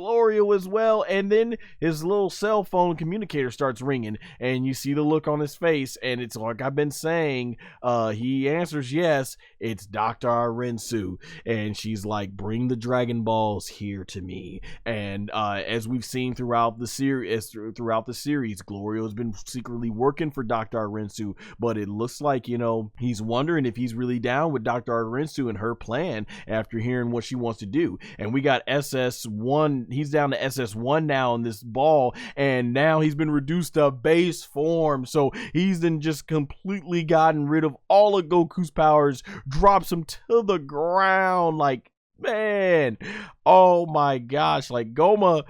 Glorio as well. And then his little cell phone communicator starts ringing, and you see the look on his face, and it's like I've been saying. He answers yes. It's Dr. Arinsu, and she's like, bring the Dragon Balls here to me. And as we've seen throughout the series, Glorio has been secretly working for Dr. Arinsu, but it looks like, you know, he's wondering if he's really down with Dr. Arinsu and her plan after hearing what she wants to do. And we got SS1, he's down to SS1 now in this ball, and now he's been reduced to base form, so he's then just completely gotten rid of all of Goku's powers, drops him to the ground. Like, man, oh my gosh, like Gomah,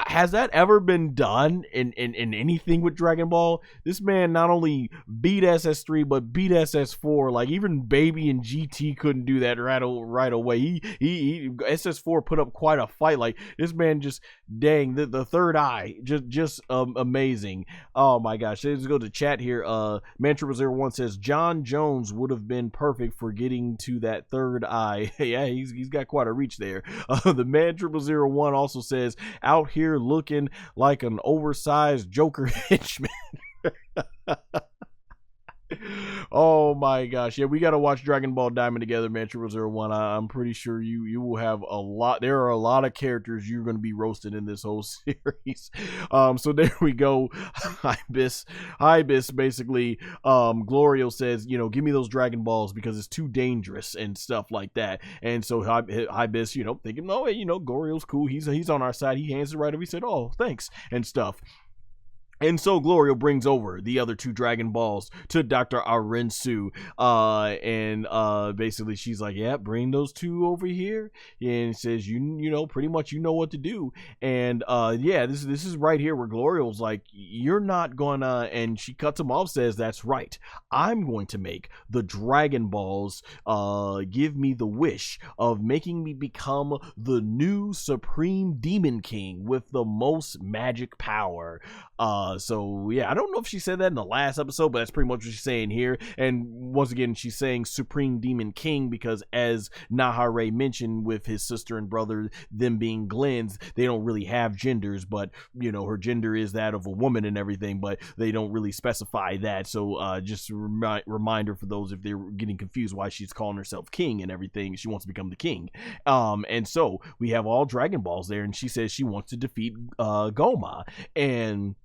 has that ever been done in anything with Dragon Ball? This man not only beat SS3 but beat SS4. Like, even Baby and GT couldn't do that right away. He SS4 put up quite a fight. Like, this man just, dang, the third eye, just amazing. Oh my gosh. Let's go to chat here. Mantrip01 says John Jones would have been perfect for getting to that third eye. Yeah, he's got quite a reach there. The Mantrip01 also says, out here looking like an oversized Joker henchman. Oh my gosh. Yeah, we got to watch Dragon Ball DAIMA together, man. 001. I'm pretty sure you will have a lot. There are a lot of characters you're going to be roasted in this whole series. So there we go. Ibis basically, Glorio says, you know, give me those Dragon Balls because it's too dangerous and stuff like that. And so Ibis, you know, thinking, no, you know, Glorio's cool. He's on our side. He hands it right over. He said, oh, thanks and stuff. And so Glorio brings over the other two Dragon Balls to Dr. Arinsu, and basically she's like, yeah, bring those two over here, and says, you know, pretty much you know what to do. And yeah, this is right here where Glorio's like, you're not gonna, and she cuts him off, says, that's right, I'm going to make the Dragon Balls give me the wish of making me become the new Supreme Demon King with the most magic power. So yeah, I don't know if she said that in the last episode, but that's pretty much what she's saying here. And once again, she's saying Supreme Demon King because, as Nahare mentioned with his sister and brother, them being Glens, they don't really have genders, but you know, her gender is that of a woman and everything, but they don't really specify that. So just a reminder for those if they're getting confused why she's calling herself king and everything. She wants to become the king. And so we have all Dragon Balls there, and she says she wants to defeat Gomah. And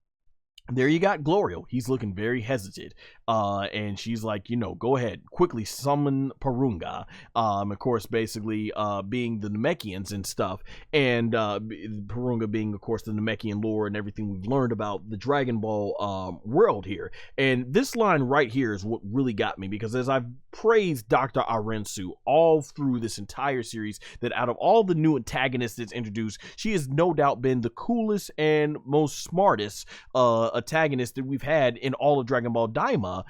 there you got Glorio. He's looking very hesitant. And she's like, you know, go ahead, quickly summon Porunga. Of course, basically, being the Namekians and stuff. And Porunga being, of course, the Namekian lore and everything we've learned about the Dragon Ball world here. And this line right here is what really got me, because as I've praised Dr. Arinsu all through this entire series, that out of all the new antagonists that's introduced, she has no doubt been the coolest and most smartest antagonist that we've had in all of Dragon Ball DAIMA.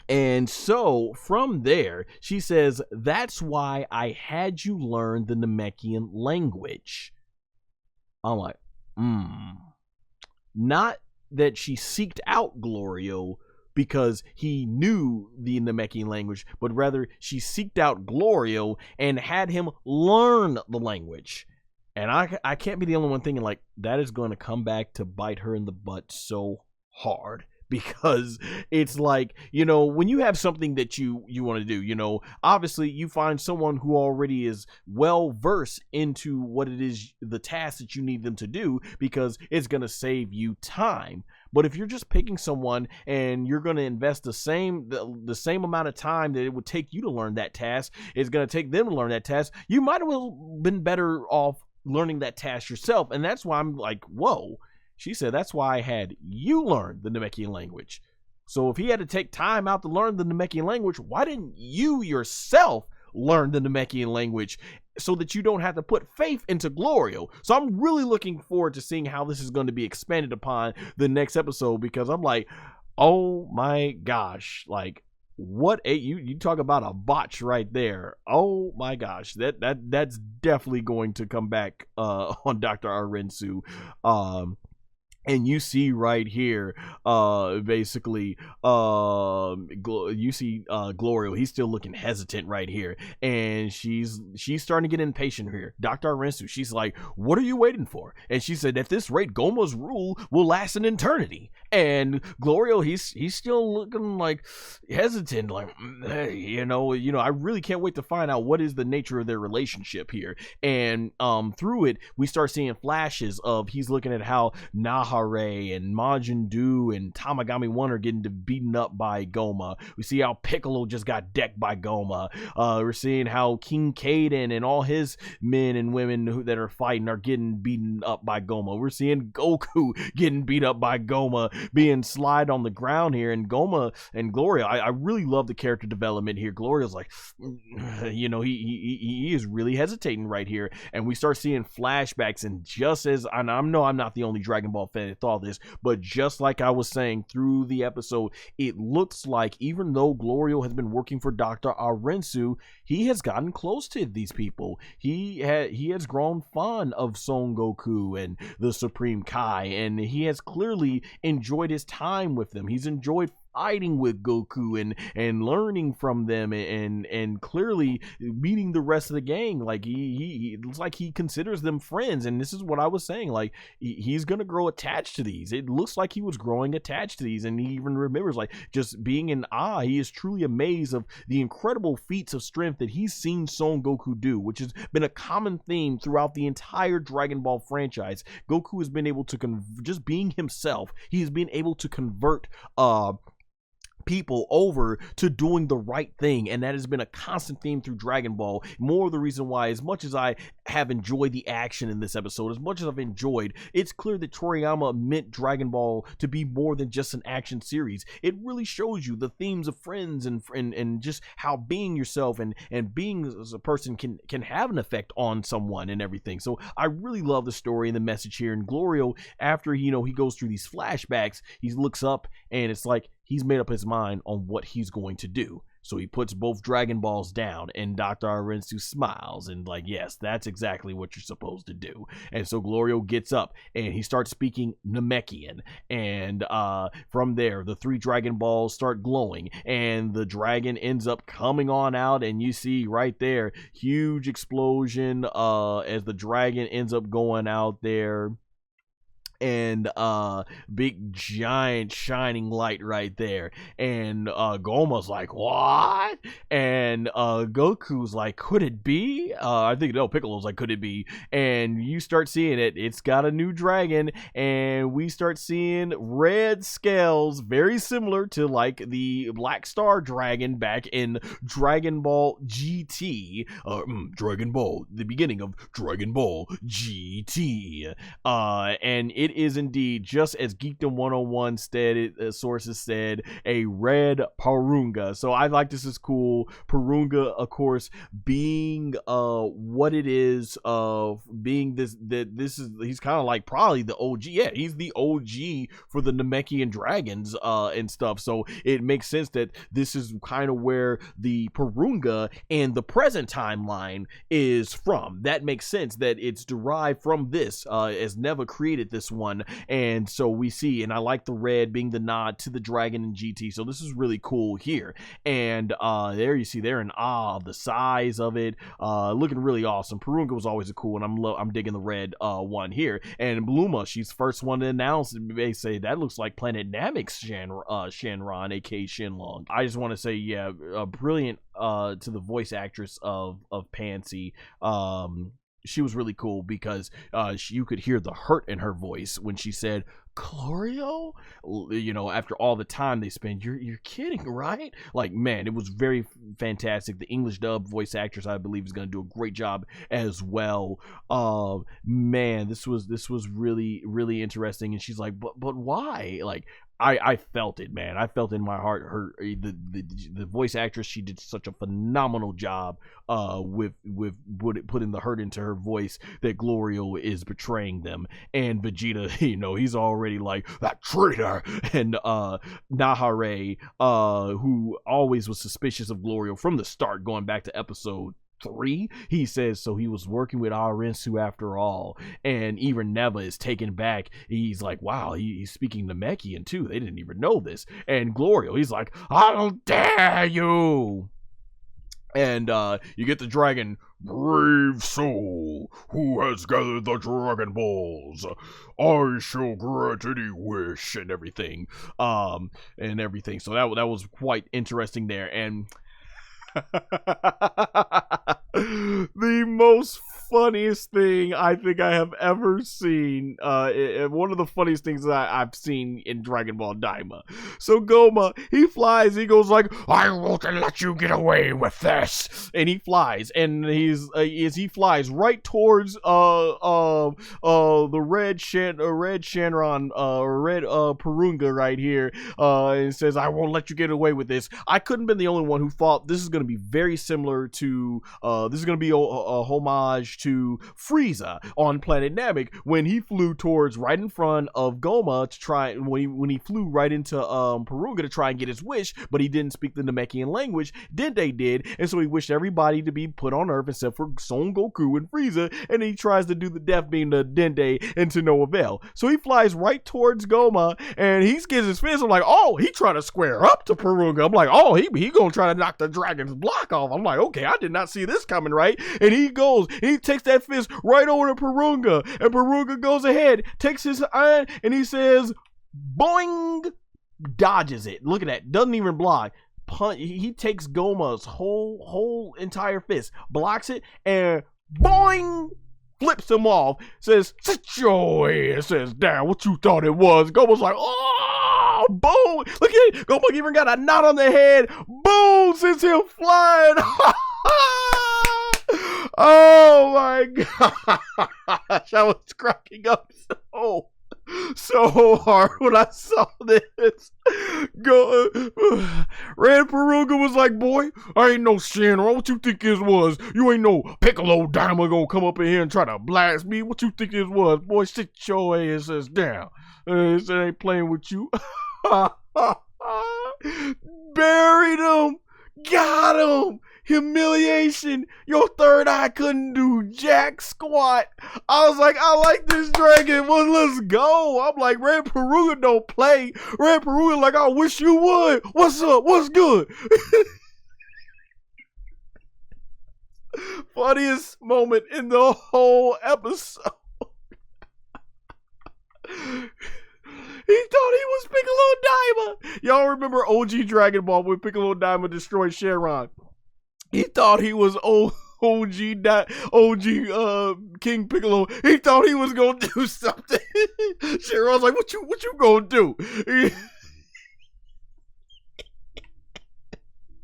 And so from there, she says, that's why I had you learn the Namekian language. I'm like, Not that she seeked out Glorio because he knew the Namekian language, but rather she seeked out Glorio and had him learn the language. And I can't be the only one thinking, like, that is going to come back to bite her in the butt so hard. Because it's like, you know, when you have something that you want to do, you know, obviously you find someone who already is well versed into what it is, the task that you need them to do, because it's going to save you time. But if you're just picking someone and you're going to invest the same amount of time that it would take you to learn that task, it's going to take them to learn that task, you might have well been better off learning that task yourself. And that's why I'm like, whoa. She said, that's why I had you learn the Namekian language. So if he had to take time out to learn the Namekian language, why didn't you yourself learn the Namekian language so that you don't have to put faith into Glorio? So I'm really looking forward to seeing how this is going to be expanded upon the next episode, because I'm like, oh my gosh, like, what you talk about a botch right there. Oh my gosh, that's definitely going to come back on Dr. Arinsu. And you see right here, basically, you see Glorio. He's still looking hesitant right here, and she's starting to get impatient here. Dr. Arinsu, she's like, "What are you waiting for?" And she said, "At this rate, Gomah's rule will last an eternity." And Glorio, he's still looking like hesitant, like, you know, I really can't wait to find out what is the nature of their relationship here. And through it, we start seeing flashes of he's looking at how Nahare and Majin Du and Tamagami 1 are getting beaten up by Gomah. We see how Piccolo just got decked by Gomah. We're seeing how King Kaden and all his men and women that are fighting are getting beaten up by Gomah. We're seeing Goku getting beat up by Gomah, being slide on the ground here. And Gomah and Gloria, I really love the character development here. Gloria's like, you know, he is really hesitating right here. And we start seeing flashbacks, and just as, and I'm not the only Dragon Ball fan that thought this, but just like I was saying through the episode, it looks like even though Glorio has been working for Dr. Arinsu, he has gotten close to these people. He has grown fond of Son Goku and the Supreme Kai, and he has clearly enjoyed his time with them. He's enjoyed fighting with Goku and learning from them, and clearly meeting the rest of the gang. Like he looks like he considers them friends. And this is what I was saying, like he's gonna grow attached to these. It looks like he was growing attached to these, and he even remembers like just being in awe. He is truly amazed of the incredible feats of strength that he's seen Son Goku do, which has been a common theme throughout the entire Dragon Ball franchise. Goku has been able to just being himself, he has been able to convert people over to doing the right thing, and that has been a constant theme through Dragon Ball. More of the reason why, as much as I have enjoyed the action in this episode, as much as I've enjoyed, it's clear that Toriyama meant Dragon Ball to be more than just an action series. It really shows you the themes of friends and just how being yourself and being as a person can have an effect on someone and everything. So I really love the story and the message here. And Glorio, after he goes through these flashbacks, he looks up and it's like he's made up his mind on what he's going to do. So he puts both Dragon Balls down, and Dr. Arinsu smiles and like, yes, that's exactly what you're supposed to do. And so Glorio gets up and he starts speaking Namekian, and from there the 3 Dragon Balls start glowing, and the dragon ends up coming on out, and you see right there, huge explosion as the dragon ends up going out there. And big giant shining light right there, and Gomah's like, what? And Goku's like, could it be? I think no, Piccolo's like, could it be? And you start seeing it's got a new dragon, and we start seeing red scales, very similar to like the Black Star Dragon back in Dragon Ball GT, Dragon Ball, the beginning of Dragon Ball GT, and it is indeed, just as Geekdom 101 sources said, a red Porunga. So I like this is cool. Porunga, of course, being what it is, being he's kind of like probably the OG. Yeah, he's the OG for the Namekian dragons and stuff. So it makes sense that this is kind of where the Porunga and the present timeline is from. That makes sense that it's derived from this, as Neva created this one. And so we see, and I like the red being the nod to the dragon in GT. So this is really cool here. And there you see, they're in awe of the size of it, looking really awesome. Porunga was always a cool one. I'm digging the red one here. And Bluma, she's first one to announce. They say that looks like Planet Namek's Shenron, aka Shenlong. I just want to say, yeah, brilliant to the voice actress of Pansy. She was really cool because you could hear the hurt in her voice when she said Glorio, after all the time they spend. You're kidding, right? Like, man, it was very fantastic. The English dub voice actress, I believe, is going to do a great job as well. Man, this was really, really interesting. And she's like, but why? Like, I felt it, man. I felt it in my heart. The voice actress, she did such a phenomenal job with putting the hurt into her voice that Glorio is betraying them. And Vegeta, he's already like, that traitor. And Nahare, who always was suspicious of Glorio from the start, going back to episode 3? He says, so he was working with Arinsu after all. And even Neva is taken back. He's like, wow, he's speaking Namekian too. They didn't even know this. And Glorio, he's like, I'll dare you. And you get the dragon, brave soul, who has gathered the Dragon Balls. I shall grant any wish and everything. So that was quite interesting there. And the most funniest thing I think I have ever seen, one of the funniest things that I've seen in Dragon Ball DAIMA. So Gomah, he flies, he goes like, I won't let you get away with this, and he flies, and he flies right towards the red Shenron, red Purunga right here, and says, I won't let you get away with this. I couldn't have been the only one who thought this is going to be very similar to, this is going to be a homage to Frieza on planet Namek when he flew towards right in front of Gomah to try, when he flew right into Purunga to try and get his wish, but he didn't speak the Namekian language. Dende did, and so he wished everybody to be put on Earth except for Son Goku and Frieza, and he tries to do the death beam to Dende and to no avail. So he flies right towards Gomah, and he gets his fist. I'm like, oh, he trying to square up to Purunga. I'm like, oh, he gonna try to knock the dragon's block off. I'm like, okay, I did not see this coming, right? And he goes, and he takes that fist right over to Purunga, and Purunga goes ahead, takes his iron, and he says, boing, dodges it. Look at that, doesn't even block. He takes Gomah's whole entire fist, blocks it, and boing, flips him off, says, sit your ass down, what you thought it was? Gomah's like, oh, boom, look at it, Gomah even got a knot on the head, boom, sends him flying. Oh my gosh, I was cracking up so hard when I saw this. Red Purunga was like, boy, I ain't no Shenron. What you think this was? You ain't no Piccolo Daima gonna come up in here and try to blast me. What you think this was? Boy, sit your asses down. This ain't playing with you. Buried him. Got him. Humiliation. Your third eye couldn't do jack squat. I was like, I like this dragon. Well, let's go. I'm like, Red Purunga don't play. Red Purunga like, I wish you would. What's up? What's good? Funniest moment in the whole episode. He thought he was Piccolo Daima. Y'all remember OG Dragon Ball when Piccolo Daima destroyed Shenron? He thought he was OG King Piccolo. He thought he was gonna do something. Shenron's like, what you gonna do? Look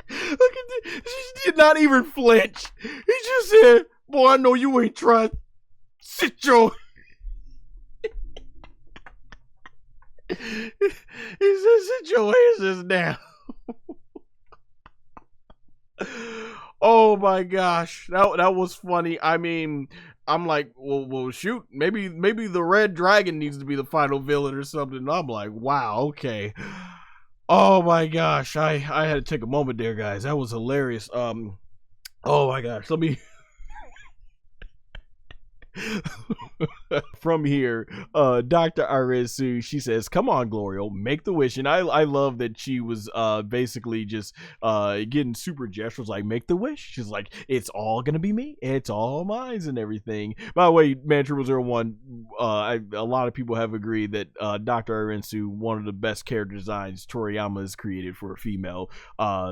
at this. She did not even flinch. He just said, boy, I know you ain't trying. Sit your... He said, sit your asses down. Oh my gosh, that was funny. I mean, I'm like, well, shoot, maybe the red dragon needs to be the final villain or something. I'm like, wow, okay. Oh my gosh, I had to take a moment there, guys. That was hilarious. Oh my gosh, let me. From here, Dr. Arinsu, she says, come on, Glorio, make the wish. And I love that she was basically just getting super gestures like, make the wish. She's like, it's all gonna be me, it's all mine and everything. By the way, Man01, a lot of people have agreed that Dr. Arinsu, one of the best character designs Toriyama has created for a female.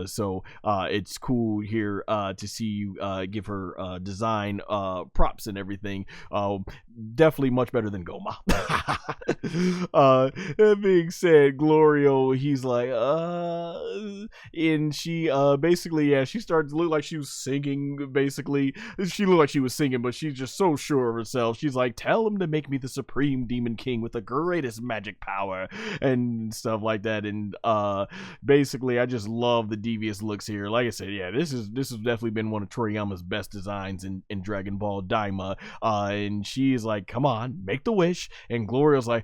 So it's cool here to see you give her design props and everything. Definitely much better than Gomah. That being said, Glorio, he's like, and she basically, yeah, she started to look like she was singing. Basically, she looked like she was singing, but she's just so sure of herself. She's like, tell him to make me the Supreme Demon King with the greatest magic power and stuff like that. And basically, I just love the devious looks here. Like I said, yeah, this has definitely been one of Toriyama's best designs in Dragon Ball DAIMA. And she's like, come on, make the wish. And Glorio's like,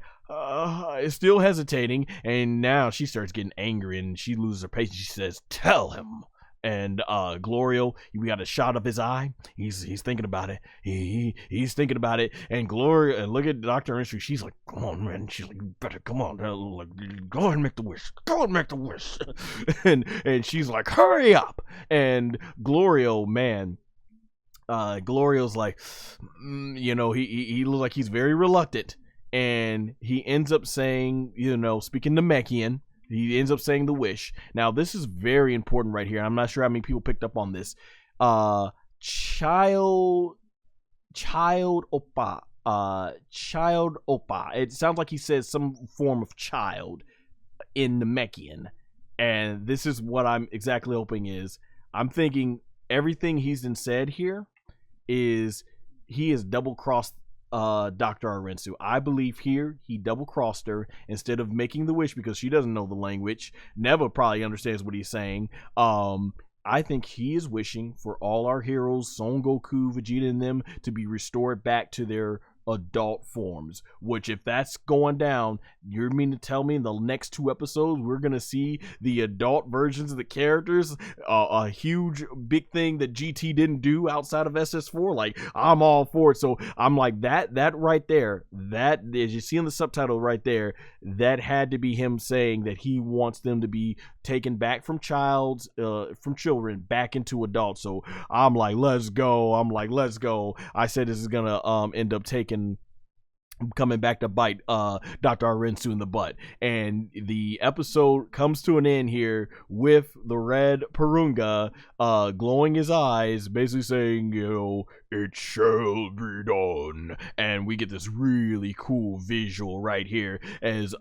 still hesitating. And now she starts getting angry and she loses her patience. She says, tell him And Glorio, we got a shot of his eye. He's thinking about it. He's thinking about it. And Gloria, and look at Dr. Arinsu. She's like, come on, man. She's like, you better come on. Like, go ahead and make the wish. Go ahead and make the wish. and she's like, hurry up. And Glorio, man. Glorio's like, you know, he looks like he's very reluctant, and he ends up saying, you know, speaking Namekian, he ends up saying the wish. Now, this is very important right here. I'm not sure how many people picked up on this. Child Oppa. Child Oppa. It sounds like he says some form of child in Namekian. And this is what I'm exactly hoping is. I'm thinking everything he's been said here is he has double-crossed Dr. Arinsu. I believe here he double-crossed her instead of making the wish because she doesn't know the language. Neva probably understands what he's saying. I think he is wishing for all our heroes, Son Goku, Vegeta, and them, to be restored back to their adult forms, which if that's going down, you mean to tell me in the next 2 episodes we're gonna see the adult versions of the characters, a huge big thing that GT didn't do outside of SS4? Like, I'm all for it. So I'm like, that right there, that, as you see in the subtitle right there, that had to be him saying that he wants them to be taken back from children back into adults. So I'm like, let's go. I said this is gonna end up coming back to bite Dr. Arinsu in the butt. And the episode comes to an end here with the red Purunga glowing his eyes, basically saying, you know, it shall be done. And we get this really cool visual right here as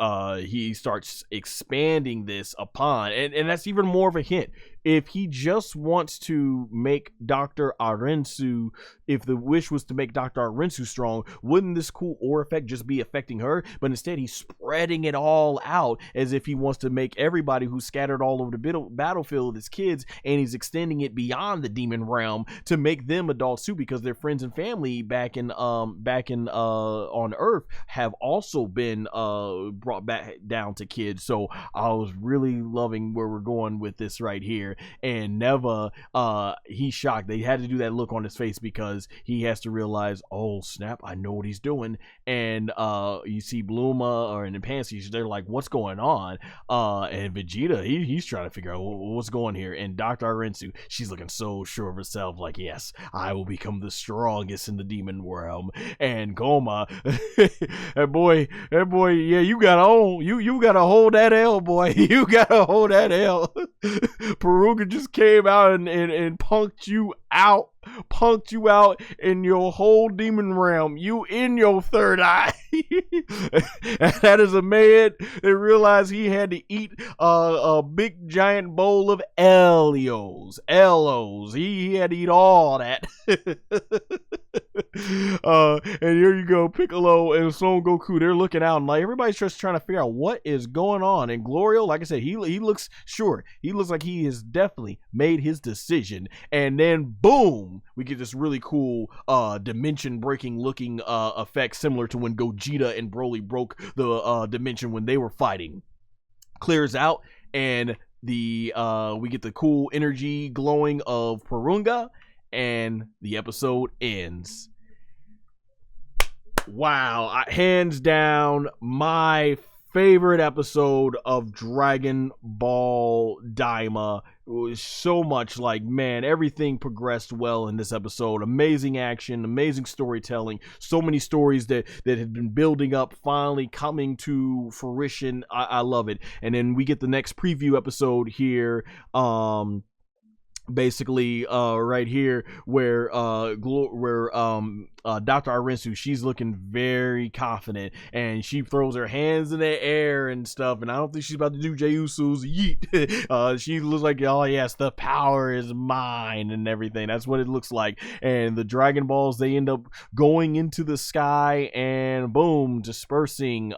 he starts expanding this upon, and that's even more of a hint. If he just wants to make Dr. Arinsu, if the wish was to make Dr. Arinsu strong, wouldn't this cool aura effect just be affecting her? But instead, he's spreading it all out as if he wants to make everybody who's scattered all over the battlefield as kids, and he's extending it beyond the demon realm to make them adults too, because their friends and family back in on Earth have also been brought back down to kids. So I was really loving where we're going with this right here. And Neva, he's shocked. They had to do that look on his face because he has to realize, oh snap, I know what he's doing. And you see Bluma and Pansy, they're like, what's going on? And Vegeta, he's trying to figure out what's going here. And Dr. Arinsu, she's looking so sure of herself, like, yes, I will become the strongest in the demon realm. And Gomah, that boy, yeah, you gotta hold that L, boy. You gotta hold that L. Purunga just came out and punked you out in your whole demon realm. You in your third eye. And that is a man that realized he had to eat a big giant bowl of Los. He had to eat all that. And here you go, Piccolo and Son Goku, they're looking out, and like everybody's just trying to figure out what is going on. And Glorio, like I said, he looks sure. He looks like he has definitely made his decision. And then boom, we get this really cool dimension breaking looking effect, similar to when Gogeta and Broly broke the dimension when they were fighting. Clears out, and the we get the cool energy glowing of Purunga, and the episode ends. Wow, hands down my favorite episode of Dragon Ball DAIMA. It was so much like, man, everything progressed well in this episode. Amazing action, amazing storytelling, so many stories that had been building up finally coming to fruition. I love it. And then we get the next preview episode here, basically right here where Dr. Arinsu, she's looking very confident, and she throws her hands in the air and stuff, and I don't think she's about to do Jey Uso's yeet. She looks like, oh yes, the power is mine and everything. That's what it looks like. And the Dragon Balls, they end up going into the sky and boom, dispersing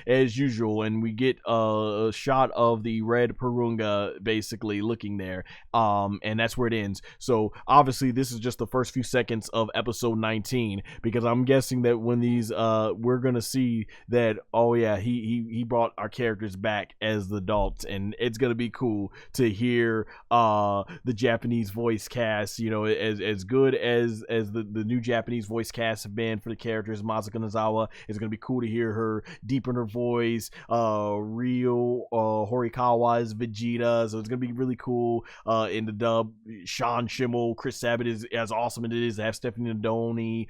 as usual, and we get a shot of the red Purunga basically looking there, and that's where it ends. So obviously this is just the first few seconds of episode 19. 13, because I'm guessing that when these we're gonna see that, oh yeah, he brought our characters back as the adults, and it's gonna be cool to hear the Japanese voice cast, you know, as good as the new Japanese voice cast have been for the characters. Masako Nozawa, it's gonna be cool to hear her deepen her voice. Ryo Horikawa is Vegeta, so it's gonna be really cool. In the dub, Sean Schimmel, Chris Sabat is as awesome as it is to have Stephanie Nadoni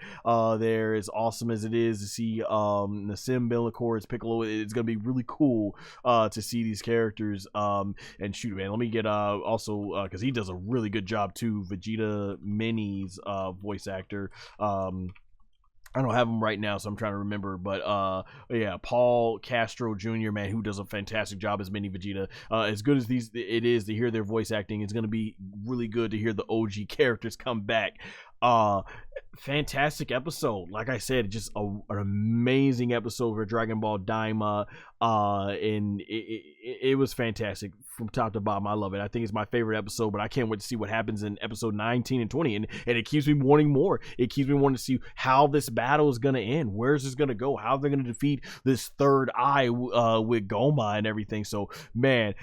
there, as awesome as it is to see Nassim Billikor as Piccolo. It's gonna be really cool to see these characters. And shoot, man, let me get also because he does a really good job too, Vegeta Mini's voice actor. I don't have him right now, so I'm trying to remember. But yeah, Paul Castro Jr., man, who does a fantastic job as Mini Vegeta. As good as it is to hear their voice acting, it's gonna be really good to hear the OG characters come back. Fantastic episode. Like I said, just an amazing episode for Dragon Ball DAIMA. And it was fantastic from top to bottom. I love it. I think it's my favorite episode, but I can't wait to see what happens in episode 19 and 20. And it keeps me wanting more. It keeps me wanting to see how this battle is going to end. Where's this going to go? How they're going to defeat this third eye with Gomah and everything. So, man,